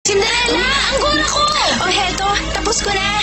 Cinderella! Ang gura ko! Oh, heto. Tapos ko na.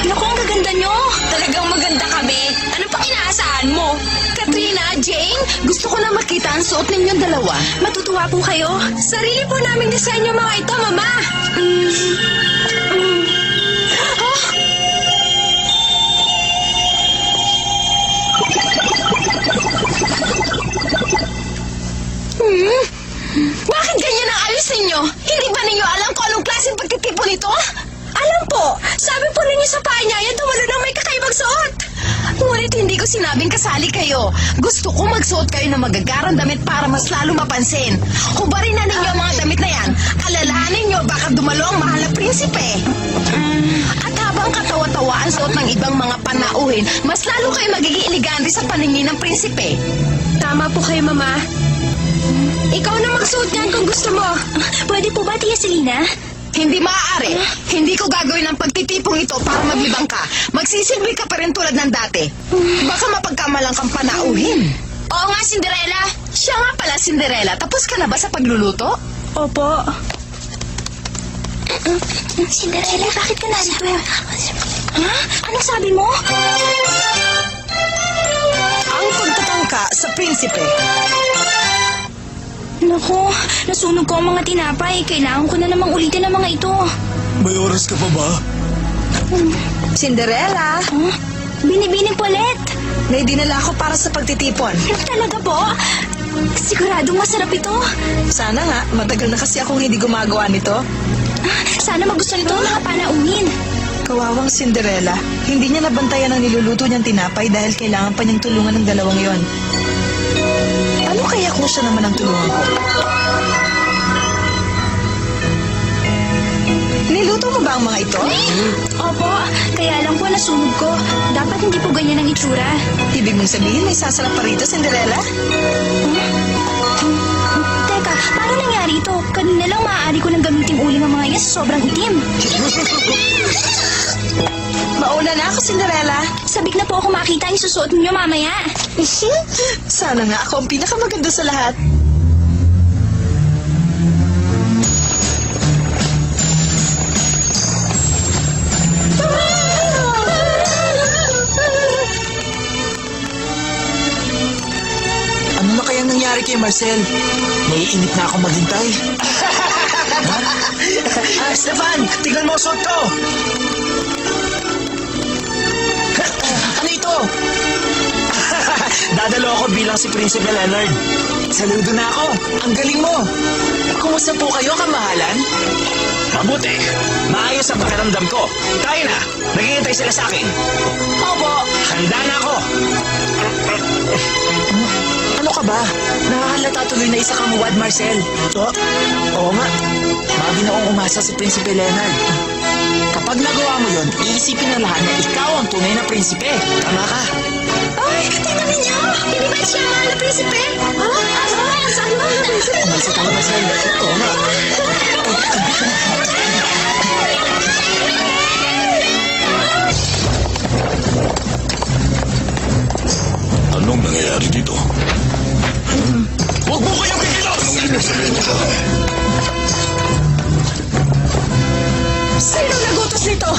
Naku, ang gaganda nyo. Talagang maganda kami. Ano pa inaasahan mo? Katrina, Jane, gusto ko na makita ang suot ninyong dalawa. Matutuwa po kayo. Sarili po naming design yung mga ito, Mama. Bakit ganyan ang ayos ninyo? Hindi ba ninyo alam kung anong klaseng pagtitipon ito? Alam po. Sabi po ninyo sa panya yan tumalo ng may kakaibang suot. Ngunit hindi ko sinabing kasali kayo. Gusto ko magsuot kayo ng magagarang damit para mas lalo mapansin. Hubarin na ninyo ang mga damit na yan. Alalahanin nyo baka dumalo ang mahal na prinsipe. At habang katawa-tawa ang suot ng ibang mga panauhin, mas lalo kayo magiging elegante sa paningin ng prinsipe. Tama po kayo, Mama. Ikaw na magsuot niyan kung gusto mo. Pwede po ba, Tia Selena? Hindi maaari. Hindi ko gagawin ang pagtitipong ito para maglibang ka. Magsisilbi ka pa rin tulad ng dati. Baka mapagkamalang kang panauhin. Oo nga, Cinderella. Siya nga pala, Cinderella. Tapos ka na ba sa pagluluto? Opo. Cinderella, bakit ka narito? Ha? Anong sabi mo? Ang pagtatangka sa prinsipe. Naku, nasunog ko ang mga tinapay. Kailangan ko na namang ulitin ang mga ito. May oras ka pa ba? Cinderella, Huh? Binibining Paulette. may dinala ko para sa pagtitipon. Talaga po? Siguradong masarap ito. Sana nga, matagal na kasi akong hindi gumagawa nito. Sana magustuhan ito ang mga panauhin. Kawawang Cinderella, hindi niya nabantayan ang niluluto niyang tinapay dahil kailangan pa niyang tulungan ng dalawang yon. Ano kaya kung siya naman ang tulungan ko? Niluto mo ba ang mga ito? Opo, kaya lang po nasunog ko. Dapat hindi po ganyan ang itsura. Ibig mong sabihin may sasarap pa rito, Cinderella? Teka, paano nangyari ito? Kanina lang maaari ko nang gamitin uling ang mga yan sa sobrang itim. Mauna na ako, Cinderella. Sabik na po ako makita yung susuot ninyo mamaya. Sana nga ako ang pinakamaganda sa lahat. Ano na kayang nangyari kay Marcel? Naiinip na ako maghintay. Stefan! Tignan mo ang suot ko! Ano ito? Dadalo ako bilang si Prinsipe Leonard. Saludo na ako. Ang galing mo. Kumusta po kayo, kamahalan? Mabuti. Maayos ang pakiramdam ko. Kaya na. Naghihintay sila sa akin. Opo. Handa na ako. Ano ka ba? Nakahalata tuloy na isa kang muwad, Marcel. Oo nga. Magi na akong umasa si Prinsipe Leonard. Kapag nagawa mo yon, iisipin na lahat na ikaw ang tunay na prinsipe. Tama ka. Ay, tingnan ninyo! Hindi ba siya ang mahal na prinsipe? Saan ba? Umalsa tayo, Marcel. Oo nga. Anong nangyayari dito? Huwag mo kayong kikilos! Sino nagutos nito?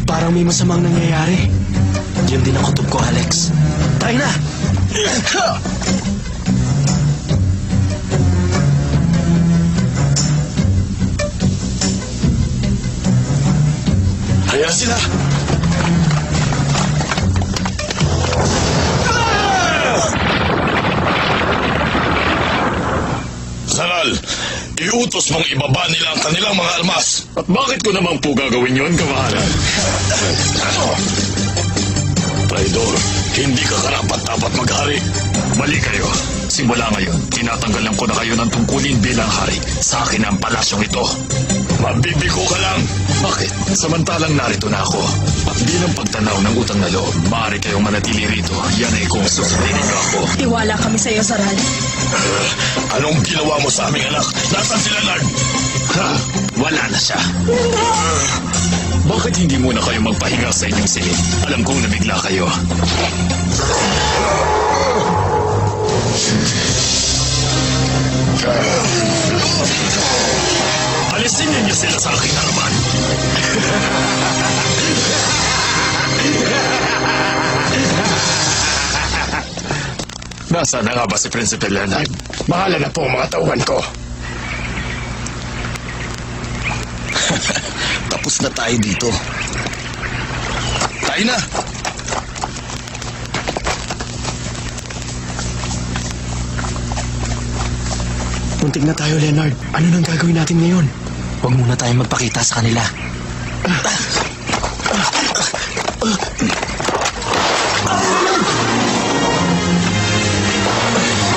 Parang may masamang nangyayari. Diyan din ang kutob ko, Alex. Tayo na! Kaya sila! Sanal, iutos mong ibaba nila ang kanilang mga almas. At bakit ko naman po gagawin yon, kamahalan? Traidor, hindi ka karapat-dapat maghari. Mali kayo. Simula ngayon, tinatanggalan ko na kayo ng tungkulin bilang hari. Sa akin ang palasyong ito. Mabibigo ka lang. Bakit? Samantalang narito na ako. At bilang pagtanaw ng utang na loob, maaari kayong manatili rito. Yan ay kung susundin niyo ako. Tiwala kami sa iyo, Saral. Anong ginawa mo sa aming anak? Nasaan si Leonard? Ha? Wala na siya. Bakit hindi muna kayo magpahinga sa inyong silid? Alam kong nabigla kayo. Nasaan na nga ba si Prinsipe Leonard? Bahala na po ang mga tauhan ko. Tapos na tayo dito. Tayo na! Muntik na tayo, Leonard. Ano nang gagawin natin ngayon? Huwag muna tayong magpakita sa kanila.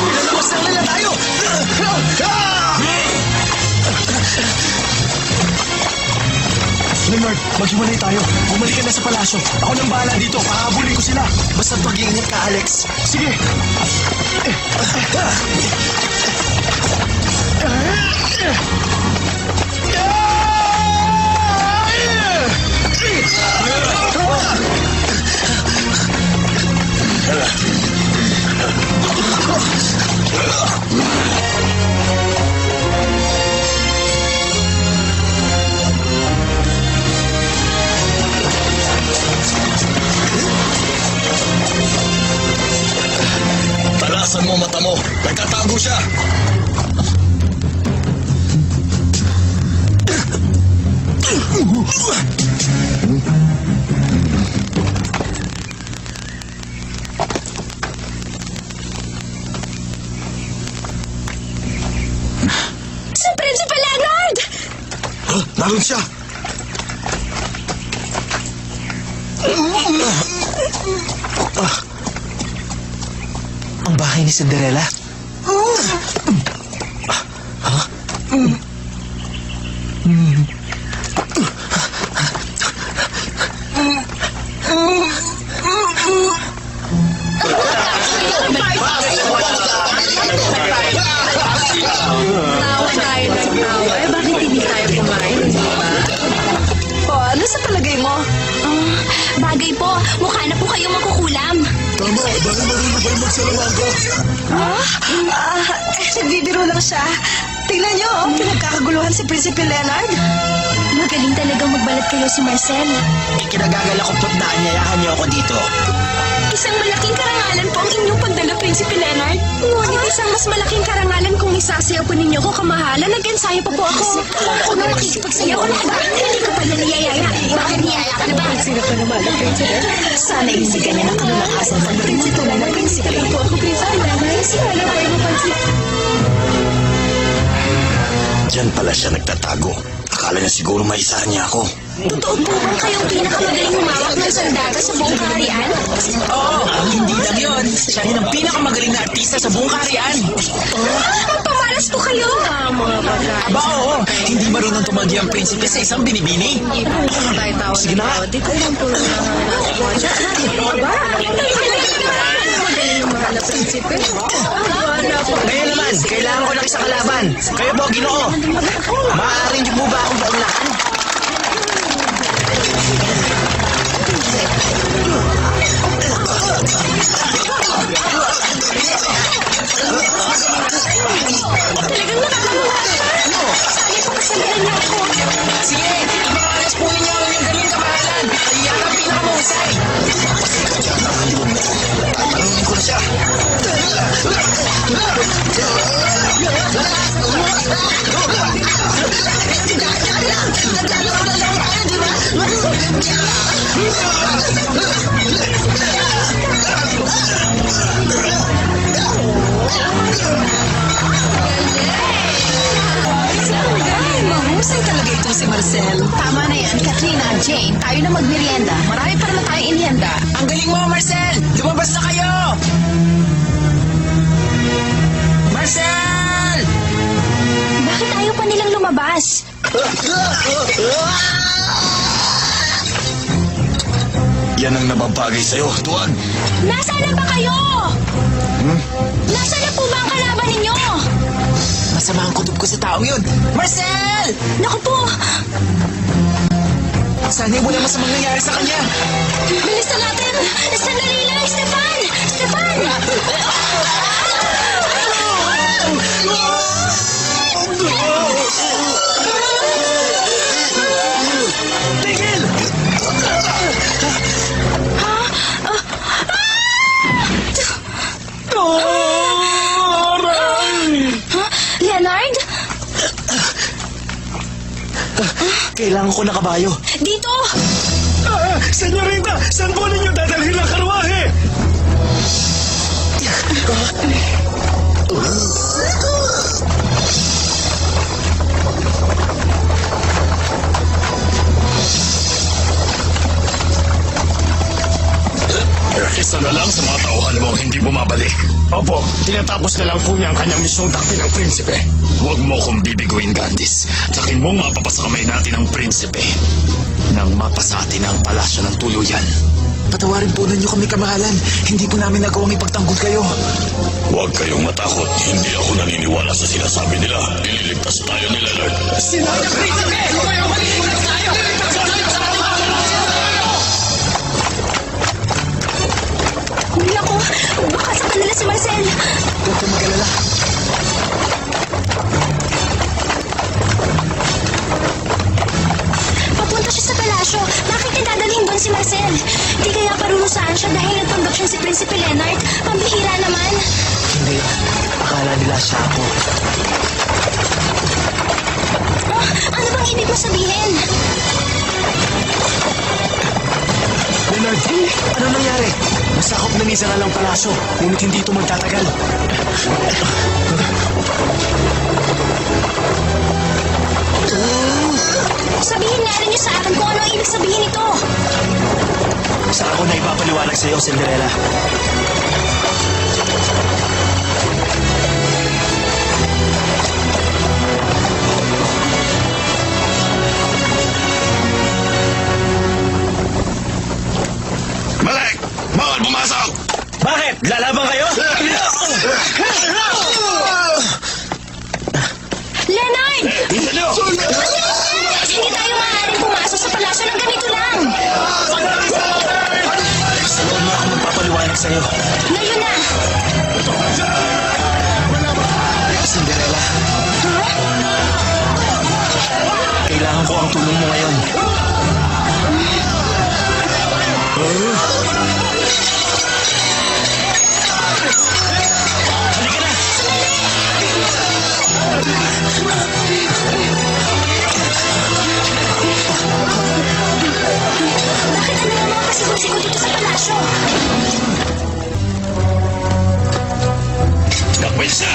Lalabas na nila tayo! Leonard, maghiwalay tayo. Bumalik ka na sa palasyo. Ako nang bahala dito. Pahabulin ko sila. Basta mag-iingat ka, Alex. Sige. Talasan mo mata mo. Nagtatago siya. Si Principal Leonard! Naroon siya. Ang bahay ni Cinderella. Ano sa palagay mo? Bagay po, mukha na po kayong makukulam. Tama, dahil marunong kayo magsalamangga. Nagbibiro lang siya. Tingnan niyo, pinagkakaguluhan si Principal Leonard. Magaling talagang magbalat kayo si Marcel. Ikinagagal ako po't naanyayahan niyo ako dito. Isang malaking karangalan po ang inyong pagdala, Prinsipe Leonard. Ngunit isang mas malaking karangalan kung isasayaw po ninyo ko kamahalan. Nag-ensayo pa po ako. Ako na makikipagsayaw. Ano ba? Hindi ko pala niyayaya. Bakit niyaya ka na ba? Sino pa naman ang Principal? Sana hindi ganyan ang kalulakasan ng Principal na Principal. Po ako, Prinsipe Leonard. Sana po ay mapansin. Diyan pala siya nagtatago. Akala niya siguro maisahan niya ako. Totoo po bang kayong pinakamagaling humawak ng sandata sa buong kaharian? Oo, hindi lang yun. Siya rin ang pinakamagaling na artista sa buong kaharian. Ang pamalas po kayo! Aba, oo. Hindi marunong tumagi ang prinsipe sa isang binibini. Sige na. Ngayon naman, kailangan ko ng isang kalaban. Kayo po, Ginoo. Maaaring niyo po ba akong baulakan? Talagang nakakagawa ka. Sana po kasalanan niyo ako. Sige, ipangalas po ninyo ang inyong galing kamahalan. Iyan ang pinakamahusay. Tanungin ko na siya. Mahusay talaga ito si Marcel. Tama na yan, Katrina at Jane. Tayo na magmerienda. Marami pa naman tayong inihanda. Ang galing mo, Marcel! Lumabas na kayo! Marcel! Bakit ayaw pa nilang lumabas? Yan ang nababagay sa'yo, tuwag. Nasaan na ba kayo? Nasaan na po ba ang kalaban ninyo? Masama ang kutob ko sa taong yun. Marcel! Naku po! Sana wala masamang nangyari sa kanya. Bilis na natin! Sandali lang! Stefan! Stefan! Tigil! Ah! Kailangan ko ng kabayo. Dito! Senyorita, saan po ninyo dadalhin ang karwahe? Isa na lang sa mga tauhan mo ang hindi bumabalik. Opo, tinatapos na lang po niya ang kanyang misyong taktin ng prinsipe. Huwag mo kong bibiguin, Gandis. Tsakin mong mapapasa kamay natin ang prinsipe. Nang mapasa atin ang palasyo ng tuluyan. Patawarin po ninyo kami, kamahalan. Hindi po namin nagawang ipagtanggol kayo. Huwag kayong matakot. Hindi ako naniniwala sa sinasabi nila. Ililigtas tayo ni Leonard. Naku, baka sa kanila si Marcel. Huwag kang mag-alala. Papunta siya sa palasyo. Bakit niya dadalhin doon si Marcel? Di kaya parurusahan siya dahil nagpanggap siya si Prinsipe Leonard? Pambihira naman. Hindi. Akala nila siya ako. Oh, ano bang ibig mo sabihin? Leonard, ano nangyari? Nasakop na ni Zaral ang palasyo, ngunit hindi ito magtatagal. Sabihin nga rin niyo sa akin kung ano ang ibig sabihin nito. Saka ako na ipapaliwanag sa iyo, Cinderella. Malek! Bawal pumasok! Bakit? Lalaban kayo? Leonard! Ano? Hindi tayo maaaring pumasok sa palasyo ng ganito lang. Sa loob na ako magpapaliwanag sa iyo. Ngayon na. Cinderella. Kailangan ko ang tulong mo ngayon. Halika na! Bakit ano yung mga pasikot-sikot dito sa palasyo? Nakwit siya!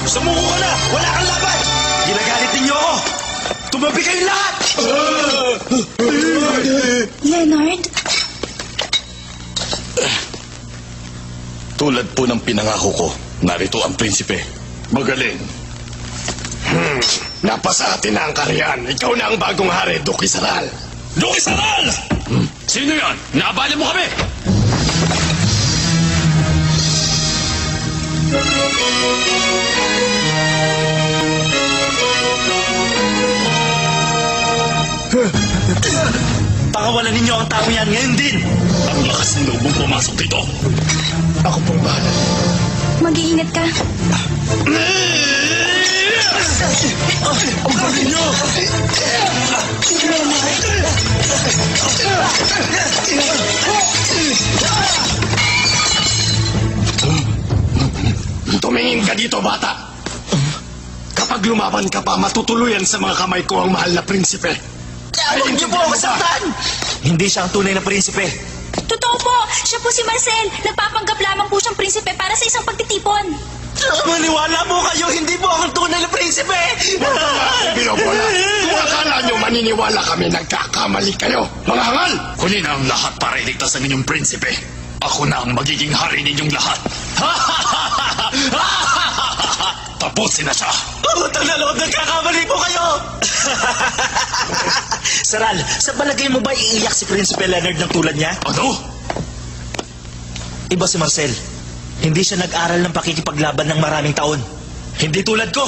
Sumuko ka na! Wala kang laban! Ginagalit ninyo ako! Tumabi kayong lahat! Leonard? Tulad po ng pinangako ko, narito ang prinsipe. Magaling. Napasa atin na ang karyan. Ikaw na ang bagong hari, Duki Saral. Luki Saral! Sino yan? Naabala mo kami! Pakawalan ninyo ang tao yan ngayon din! Ang lakas ng loob mong pumasok dito. Ako pong bahala. Mag-iingat ka. Ang galing nyo! Tumingin ka dito, bata. Kapag lumaban ka pa, matutuluyan sa mga kamay ko ang mahal na prinsipe. Huwag niyo po ako saktan! Hindi siya ang tunay na prinsipe. Totoo po, siya po si Marcel. Nagpapanggap lamang po siyang prinsipe para sa isang pagtitipon. Maniwala po kayo, hindi po ako ang tunay na prinsipe! Binobola, kung akala nyo maniniwala kami, nagkakamali kayo. Mga hangal! Huli na ang lahat para iligtas ang inyong prinsipe. Ako na ang magiging hari ninyong lahat. Tapusin na siya. Utang na loob, nagkakamali po kayo! Saral, sa palagay mo ba iiyak si Prinsipe Leonard ng tulad niya? Ano? Iba si Marcel. Hindi siya nag-aral ng pakikipaglaban ng maraming taon. Hindi tulad ko.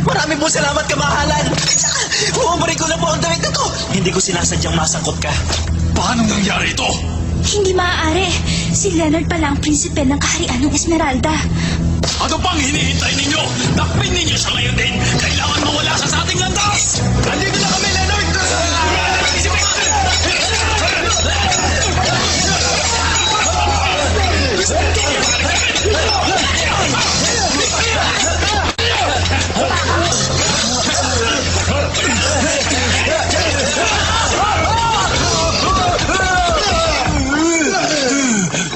Marami po salamat, kamahalan. Bumabalik ko na po ang damit na to! Hindi ko sinasadyang masangkot ka. Paano nangyari ito? Hindi maaari. Si Leonard pala ang prinsipe ng kaharian ng Esmeralda. Ano pang hinihintay ninyo? Takpin ninyo siya ngayon din! Kailangan mawala siya sa ating landas! Nandito na kami, Leonard!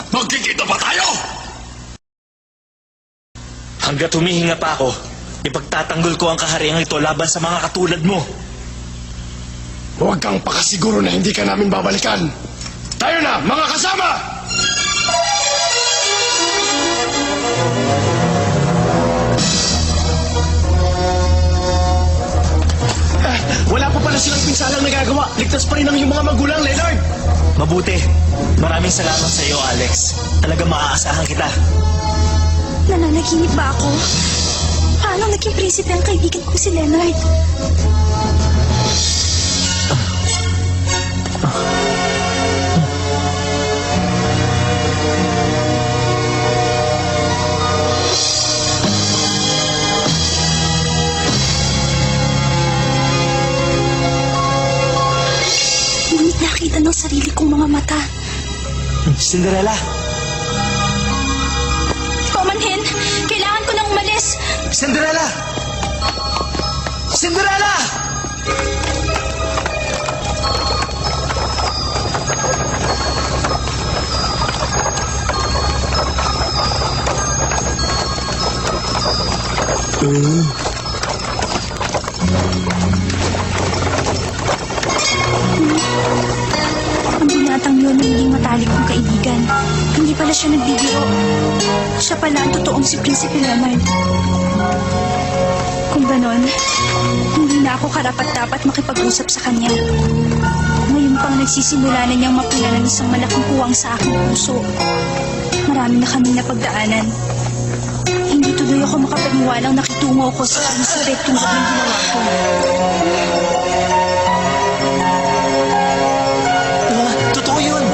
Magkikita pa tayo! Hanggat humihinga pa ako, ipagtatanggol ko ang kahariang ito laban sa mga katulad mo. Huwag kang pakasiguro na hindi ka namin babalikan. Tayo na, mga kasama! Wala pa pala silang pinsalang nagagawa. Ligtas pa rin ang iyong mga magulang, Leonard. Mabuti. Maraming salamat sa iyo, Alex. Talaga maaasahan kita. Nananaginip ba ako? Paano naging prinsipe ang kaibigan ko si Leonard? Ngunit nakita ng sarili kong mga mata. Cinderella, Pamanhin, kailangan ko nang umalis. Cinderella! Cinderella! Ang binatang yun ang naging matalik kong kaibigan. Hindi pala siya nagbibiro. Siya pala ang totoong si Prinsipe Leonard. Kung ganon, hindi na ako karapat-dapat makipag-usap sa kanya. Ngayon pang nagsisimula na niyang mapula ng isang malaking puwang sa aking puso. Marami na kami napagdaanan. Hindi tuloy ako makapaniwalang nakitungo ko sa prinsipe tulad ng ginawa ko. Totoo yun.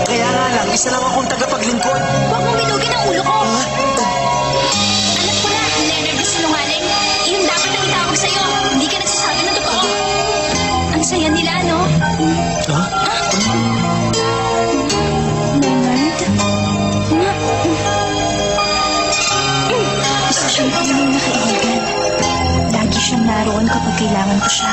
Kaya nga lang, isa lang akong tagapaglingkod. Huwag mong binugin ang ulo ko! Alam ko na, Leonard na sinungaling. Iyon dapat ang itawag sa'yo. Hindi ka nagsasabi ng totoo. Ang saya nila, no? Ha? Leonard? Isa siyang tunay na kaibigan. Lagi siyang naroon kapag kailangan ko siya.